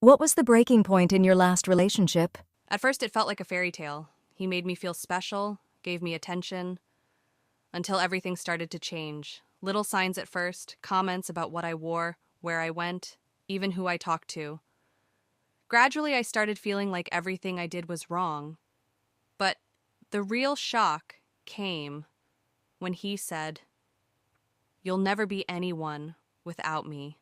What was the breaking point in your last relationship? At first, it felt like a fairy tale. He made me feel special, gave me attention, until everything started to change. Little signs at first, comments about what I wore, where I went, even who I talked to. Gradually, I started feeling like everything I did was wrong. But the real shock came when he said, "You'll never be anyone without me."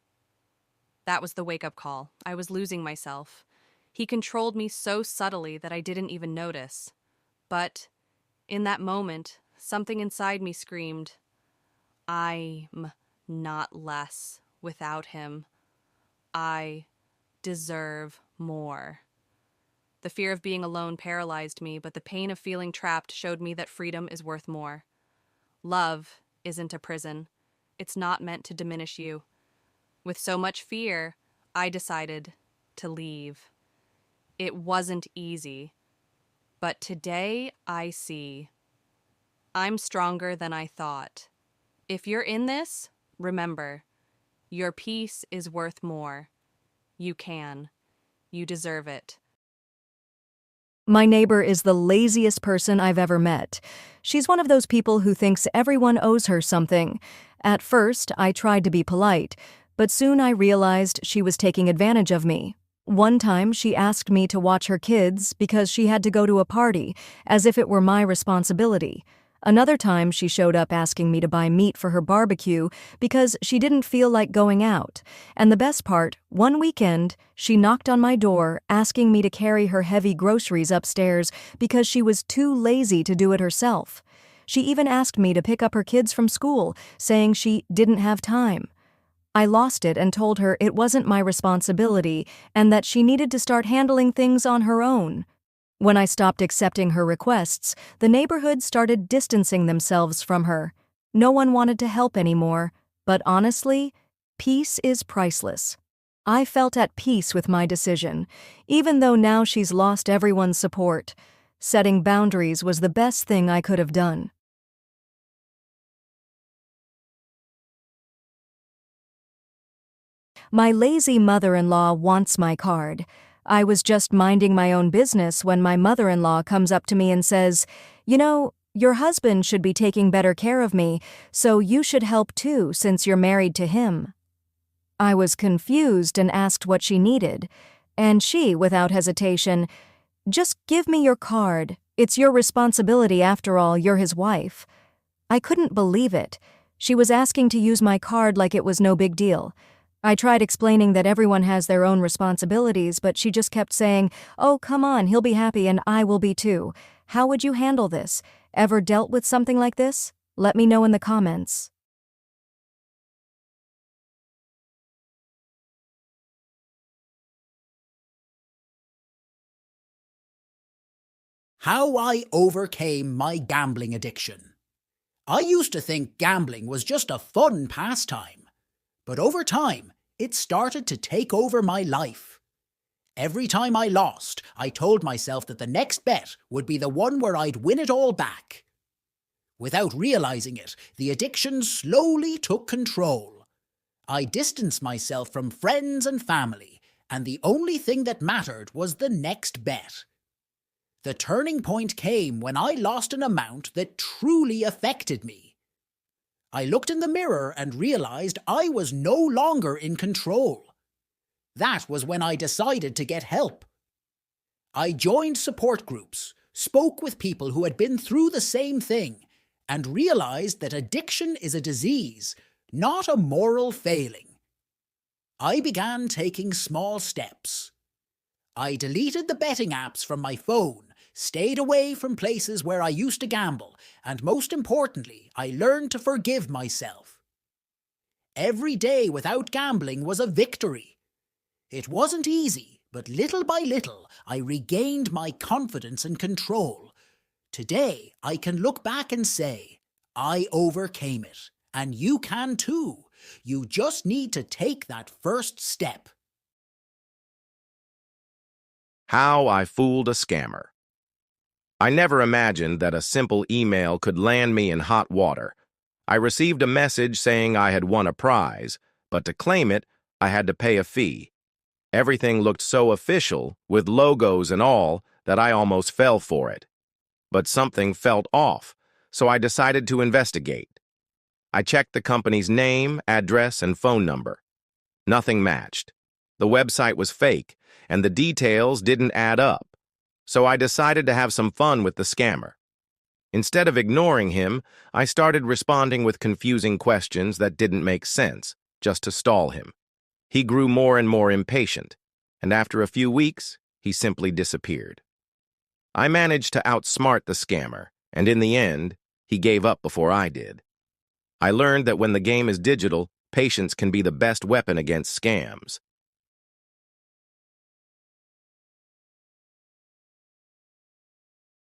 That was the wake-up call. I was losing myself. He controlled me so subtly that I didn't even notice. But in that moment, something inside me screamed, "I'm not less without him. I deserve more." The fear of being alone paralyzed me, but the pain of feeling trapped showed me that freedom is worth more. Love isn't a prison. It's not meant to diminish you. With so much fear, I decided to leave. It wasn't easy, but today I see I'm stronger than I thought. If you're in this, remember, your peace is worth more. You can. You deserve it. My neighbor is the laziest person I've ever met. She's one of those people who thinks everyone owes her something. At first, I tried to be polite, but soon I realized she was taking advantage of me. One time, she asked me to watch her kids because she had to go to a party, as if it were my responsibility. Another time, she showed up asking me to buy meat for her barbecue because she didn't feel like going out. And the best part, one weekend, she knocked on my door asking me to carry her heavy groceries upstairs because she was too lazy to do it herself. She even asked me to pick up her kids from school, saying she didn't have time. I lost it and told her it wasn't my responsibility and that she needed to start handling things on her own. When I stopped accepting her requests, the neighborhood started distancing themselves from her. No one wanted to help anymore, but honestly, peace is priceless. I felt at peace with my decision, even though now she's lost everyone's support. Setting boundaries was the best thing I could have done. My lazy mother-in-law wants my card. I was just minding my own business when my mother-in-law comes up to me and says, "You know, your husband should be taking better care of me, so you should help too since you're married to him." I was confused and asked what she needed, and she, without hesitation, "Just give me your card. It's your responsibility after all, you're his wife." I couldn't believe it. She was asking to use my card like it was no big deal. I tried explaining that everyone has their own responsibilities, but she just kept saying, "Oh, come on, he'll be happy and I will be too. How would you handle this? Ever dealt with something like this? Let me know in the comments." How I overcame my gambling addiction. I used to think gambling was just a fun pastime, but over time, it started to take over my life. Every time I lost, I told myself that the next bet would be the one where I'd win it all back. Without realizing it, the addiction slowly took control. I distanced myself from friends and family, and the only thing that mattered was the next bet. The turning point came when I lost an amount that truly affected me. I looked in the mirror and realized I was no longer in control. That was when I decided to get help. I joined support groups, spoke with people who had been through the same thing, and realized that addiction is a disease, not a moral failing. I began taking small steps. I deleted the betting apps from my phone, stayed away from places where I used to gamble, and most importantly, I learned to forgive myself. Every day without gambling was a victory. It wasn't easy, but little by little, I regained my confidence and control. Today, I can look back and say, I overcame it, and you can too. You just need to take that first step. How I fooled a scammer. I never imagined that a simple email could land me in hot water. I received a message saying I had won a prize, but to claim it, I had to pay a fee. Everything looked so official, with logos and all, that I almost fell for it. But something felt off, so I decided to investigate. I checked the company's name, address, and phone number. Nothing matched. The website was fake, and the details didn't add up. So I decided to have some fun with the scammer. Instead of ignoring him, I started responding with confusing questions that didn't make sense, just to stall him. He grew more and more impatient, and after a few weeks, he simply disappeared. I managed to outsmart the scammer, and in the end, he gave up before I did. I learned that when the game is digital, patience can be the best weapon against scams.